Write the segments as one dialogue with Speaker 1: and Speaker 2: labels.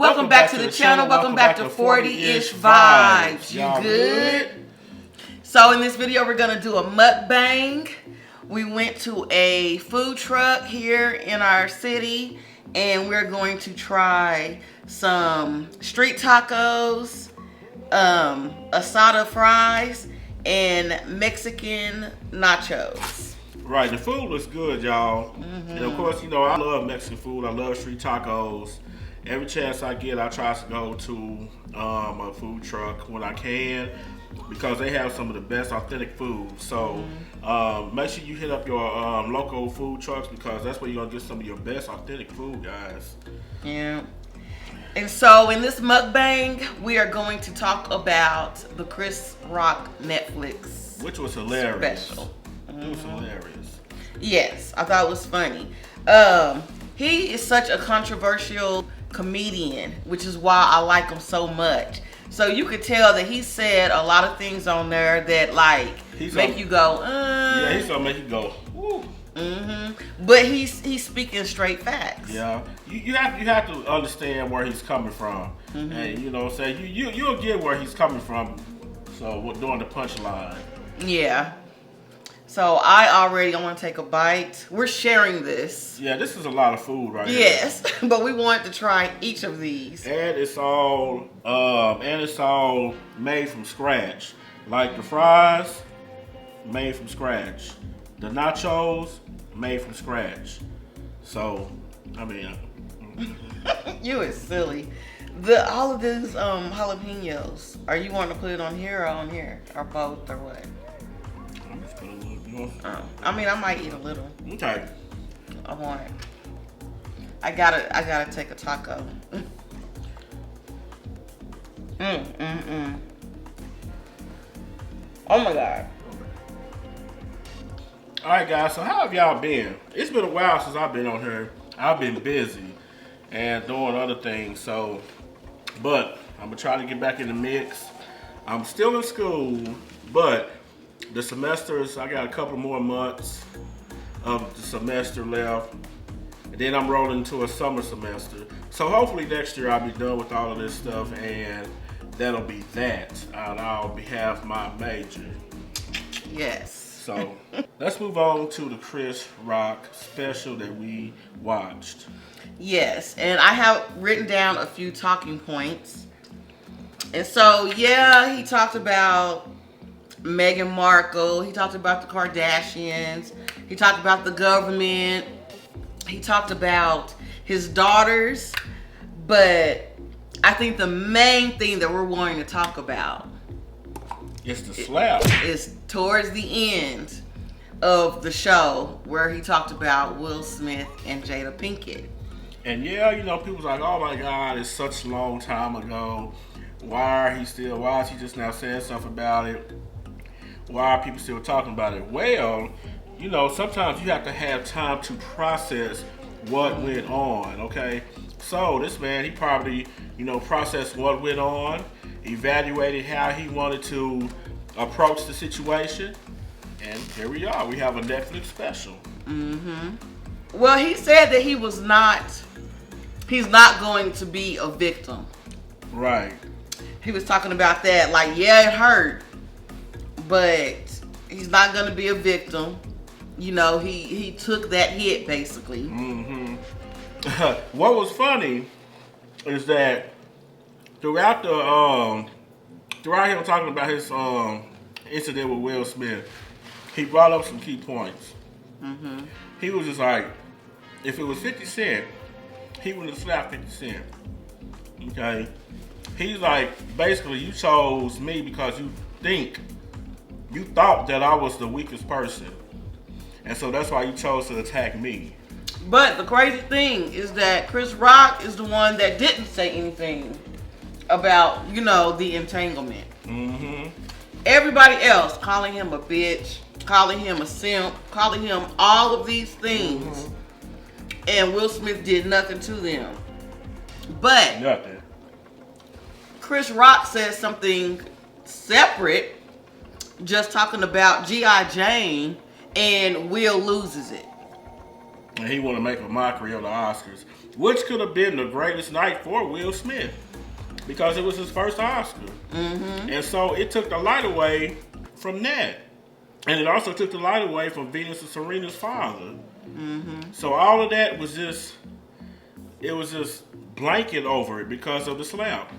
Speaker 1: Welcome back to the channel. Welcome back to 40-ish Vibes. You good? So in this video, we're going to do a mukbang. We went to a food truck here in our city, and we're going to try some street tacos, asada fries, and Mexican nachos.
Speaker 2: Right, the food looks good, y'all. And of course, you know, I love Mexican food. I love street tacos. Every chance I get, I try to go to a food truck when I can, because they have some of the best authentic food. So make sure you hit up your local food trucks, because that's where you're gonna get some of your best authentic food, guys.
Speaker 1: Yeah. And so in this mukbang, we are going to talk about the Chris Rock Netflix,
Speaker 2: which was hilarious.
Speaker 1: Special.
Speaker 2: It was hilarious.
Speaker 1: Yes, I thought it was funny. He is such a controversial comedian, which is why I like him so much. So you could tell that he said a lot of things on there that make you go,
Speaker 2: Yeah, he's gonna make you go, woo.
Speaker 1: But he's speaking straight facts.
Speaker 2: Yeah, you have to understand where he's coming from, and you know what I'm saying, you'll get where he's coming from. So during the punchline.
Speaker 1: Yeah. So I want to take a bite. We're sharing this.
Speaker 2: Yeah, this is a lot of food right here.
Speaker 1: Yes, but we wanted to try each of these.
Speaker 2: And it's all made from scratch. Like the fries, made from scratch. The nachos, made from scratch. So, I mean,
Speaker 1: you is silly. All of these jalapenos. Are you wanting to put it on here or on here, or both, or what?
Speaker 2: I'm just gonna look.
Speaker 1: I mean, I might eat a little.
Speaker 2: Okay.
Speaker 1: I want it. I gotta take a taco. Oh my God.
Speaker 2: Alright guys, so how have y'all been? It's been a while since I've been on here. I've been busy and doing other things, but I'm gonna try to get back in the mix. I'm still in school, but the semesters, I got a couple more months of the semester left, and then I'm rolling into a summer semester. So hopefully next year I'll be done with all of this stuff, and that'll be that. And I'll have my major.
Speaker 1: Yes.
Speaker 2: So let's move on to the Chris Rock special that we watched.
Speaker 1: Yes, and I have written down a few talking points. And so, yeah, he talked about Meghan Markle. He talked about the Kardashians. He talked about the government. He talked about his daughters. But I think the main thing that we're wanting to talk about
Speaker 2: is the slap.
Speaker 1: Is towards the end of the show where he talked about Will Smith and Jada Pinkett.
Speaker 2: And yeah, you know, people's like, oh my God, it's such a long time ago. Why is he just now saying stuff about it? Why are people still talking about it? Well, you know, sometimes you have to have time to process what went on, okay? So this man, he probably, you know, processed what went on, evaluated how he wanted to approach the situation, and here we are. We have a Netflix special.
Speaker 1: Well, he said that he's not going to be a victim.
Speaker 2: Right.
Speaker 1: He was talking about that, like, yeah, it hurt, but he's not going to be a victim. You know, he took that hit, basically.
Speaker 2: What was funny is that throughout him talking about his incident with Will Smith, he brought up some key points. He was just like, if it was 50 Cent, he wouldn't have slapped 50 Cent. Okay? He's like, basically, you chose me because you thought that I was the weakest person. And so that's why you chose to attack me.
Speaker 1: But the crazy thing is that Chris Rock is the one that didn't say anything about, you know, the entanglement. Everybody else calling him a bitch, calling him a simp, calling him all of these things. And Will Smith did nothing to them. But
Speaker 2: nothing.
Speaker 1: Chris Rock says something separate, just talking about G.I. Jane, and Will loses it.
Speaker 2: and he want to make a mockery of the Oscars, which could have been the greatest night for Will Smith because it was his first Oscar. And so it took the light away from that. And it also took the light away from Venus and Serena's father. So all of that was just, it was just blanket over it because of the slap.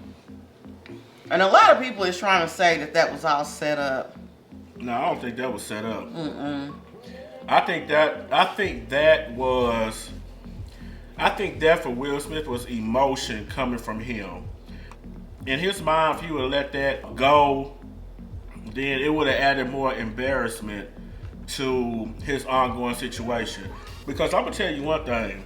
Speaker 1: And a lot of people is trying to say that that was all set up.
Speaker 2: No, I don't think that was set up. I think that for Will Smith was emotion coming from him. In his mind, if he would have let that go, then it would have added more embarrassment to his ongoing situation. Because I'm going to tell you one thing.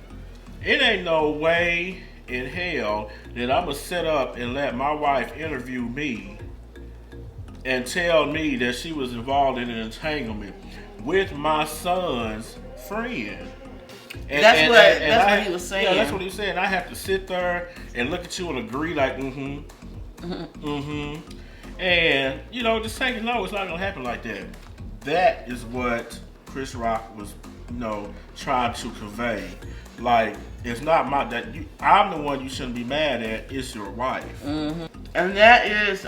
Speaker 2: It ain't no way in hell that I'm going to sit up and let my wife interview me and tell me that she was involved in an entanglement with my son's friend.
Speaker 1: That's what he was saying.
Speaker 2: Yeah, that's what he was saying. I have to sit there and look at you and agree like, and, you know, just take it, no, it's not going to happen like that. That is what Chris Rock was, you know, trying to convey. Like, it's not I'm the one you shouldn't be mad at, it's your wife.
Speaker 1: And that is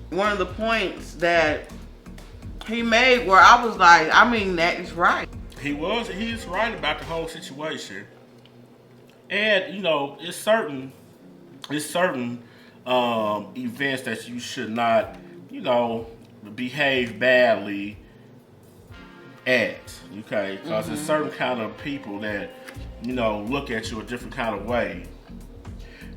Speaker 1: one of the points that he made where I was like, I mean, that is right.
Speaker 2: He's right about the whole situation. And, you know, it's certain events that you should not, you know, behave badly at, okay? Because there's certain kind of people that, you know, look at you a different kind of way.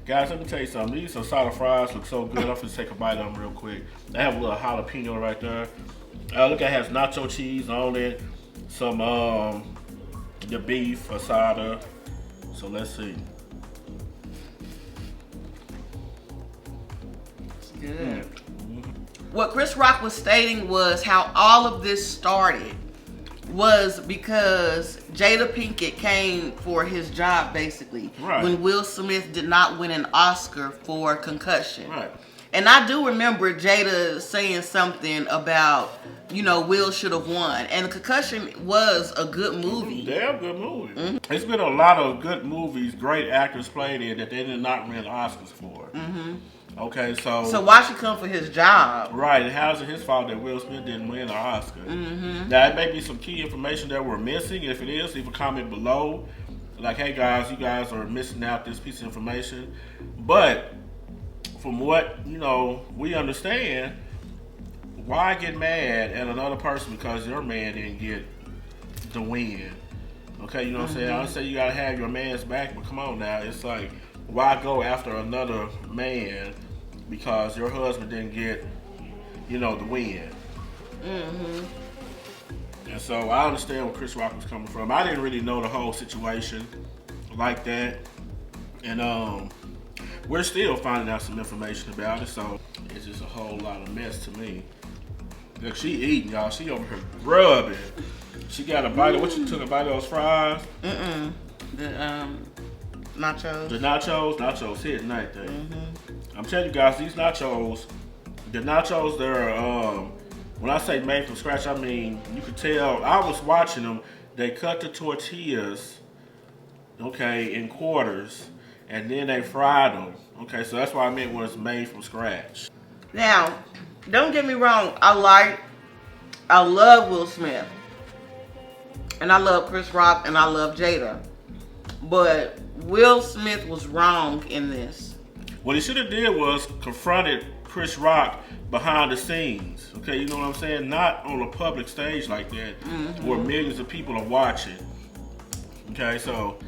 Speaker 2: Guys, let me tell you something. These Asada fries look so good. I'm gonna take a bite of them real quick. They have a little jalapeno right there. Look, it has nacho cheese on it. Some the beef Asada. So let's see.
Speaker 1: Good. What Chris Rock was stating was how all of this started was because Jada Pinkett came for his job, basically, when Will Smith did not win an Oscar for Concussion.
Speaker 2: Right.
Speaker 1: And I do remember Jada saying something about, you know, Will should have won. And Concussion was a good movie.
Speaker 2: Damn good movie. There's been a lot of good movies, great actors played in that they did not win Oscars for. Okay, so
Speaker 1: why should come for his job?
Speaker 2: Right, and how's it his fault that Will Smith didn't win an Oscar? Now, it may be some key information that we're missing. If it is, leave a comment below. Like, hey guys, you guys are missing out this piece of information. But from what, you know, we understand, why get mad at another person because your man didn't get the win? Okay, you know what I'm saying? I don't say you gotta have your man's back, but come on now. It's like, why go after another man because your husband didn't get, you know, the win? And so I understand where Chris Rock was coming from. I didn't really know the whole situation like that. And we're still finding out some information about it, so it's just a whole lot of mess to me. Look, she eating, y'all. She over here grubbing. She got a bite of, what you took, a bite of those fries?
Speaker 1: Nachos.
Speaker 2: The nachos hit tonight, thing. I'm telling you guys, these nachos, they're, when I say made from scratch, I mean, you could tell, I was watching them, they cut the tortillas, okay, in quarters, and then they fried them. Okay, so that's what I meant when it's made from scratch.
Speaker 1: Now, don't get me wrong, I love Will Smith, and I love Chris Rock, and I love Jada, but Will Smith was wrong in this.
Speaker 2: What he should have did was confronted Chris Rock behind the scenes. Okay, you know what I'm saying? Not on a public stage like that, where millions of people are watching. Okay, so,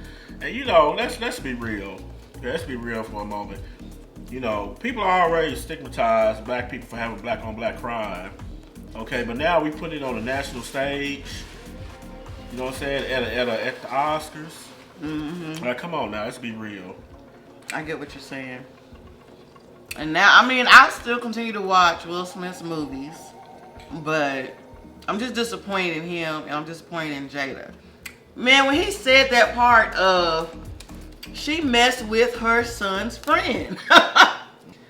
Speaker 2: and you know, let's be real. Okay, let's be real for a moment. You know, people are already stigmatized black people for having black on black crime. Okay, but now we put it on the national stage. You know what I'm saying? At the Oscars. Like, come on now, let's be real.
Speaker 1: I get what you're saying. And now, I mean, I still continue to watch Will Smith's movies, but I'm just disappointed in him, and I'm disappointed in Jada. Man, when he said that part of, she messed with her son's friend.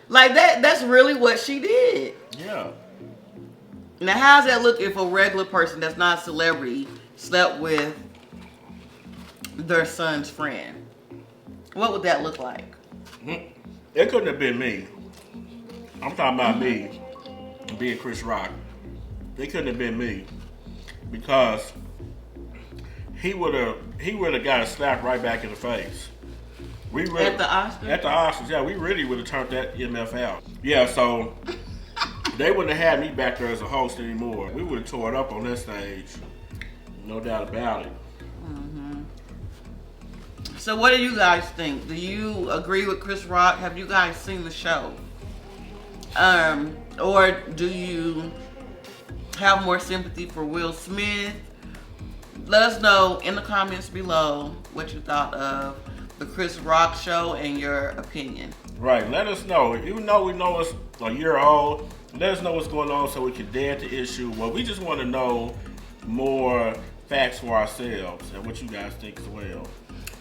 Speaker 1: Like, that's really what she did.
Speaker 2: Yeah.
Speaker 1: Now, how's that look if a regular person that's not a celebrity slept with their son's friend, what would that look like?
Speaker 2: It couldn't have been me. I'm talking about me being Chris Rock. It couldn't have been me because he would have got a slap right back in the face.
Speaker 1: At the Oscars?
Speaker 2: At the Oscars, yeah, we really would have turned that MF out. Yeah, so they wouldn't have had me back there as a host anymore. We would have tore it up on that stage. No doubt about it.
Speaker 1: So what do you guys think? Do you agree with Chris Rock? Have you guys seen the show? Or do you have more sympathy for Will Smith? Let us know in the comments below what you thought of the Chris Rock show and your opinion.
Speaker 2: Right, let us know. Even though we know it's a year old, let us know what's going on so we can dare the issue. Well, we just want to know more facts for ourselves and what you guys think as well.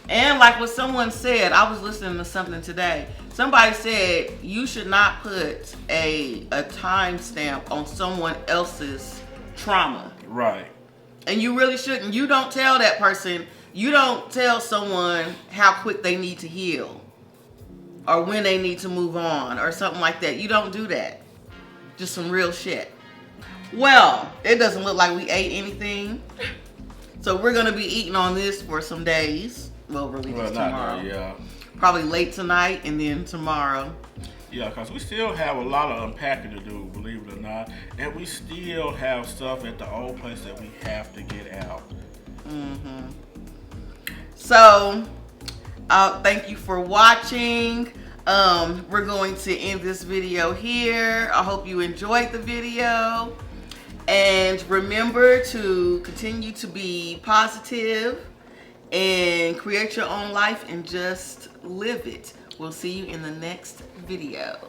Speaker 1: And like what someone said, I was listening to something today. Somebody said you should not put a timestamp on someone else's trauma.
Speaker 2: Right.
Speaker 1: And you really shouldn't. You don't tell that person, you don't tell someone how quick they need to heal or when they need to move on or something like that. You don't do that. Just some real shit. Well, it doesn't look like we ate anything. So we're going to be eating on this for some days. We'll release it tomorrow.
Speaker 2: Yeah.
Speaker 1: Probably late tonight and then tomorrow.
Speaker 2: Yeah, because we still have a lot of unpacking to do, believe it or not. And we still have stuff at the old place that we have to get out.
Speaker 1: So, thank you for watching. We're going to end this video here. I hope you enjoyed the video. And remember to continue to be positive and create your own life and just live it. We'll see you in the next video.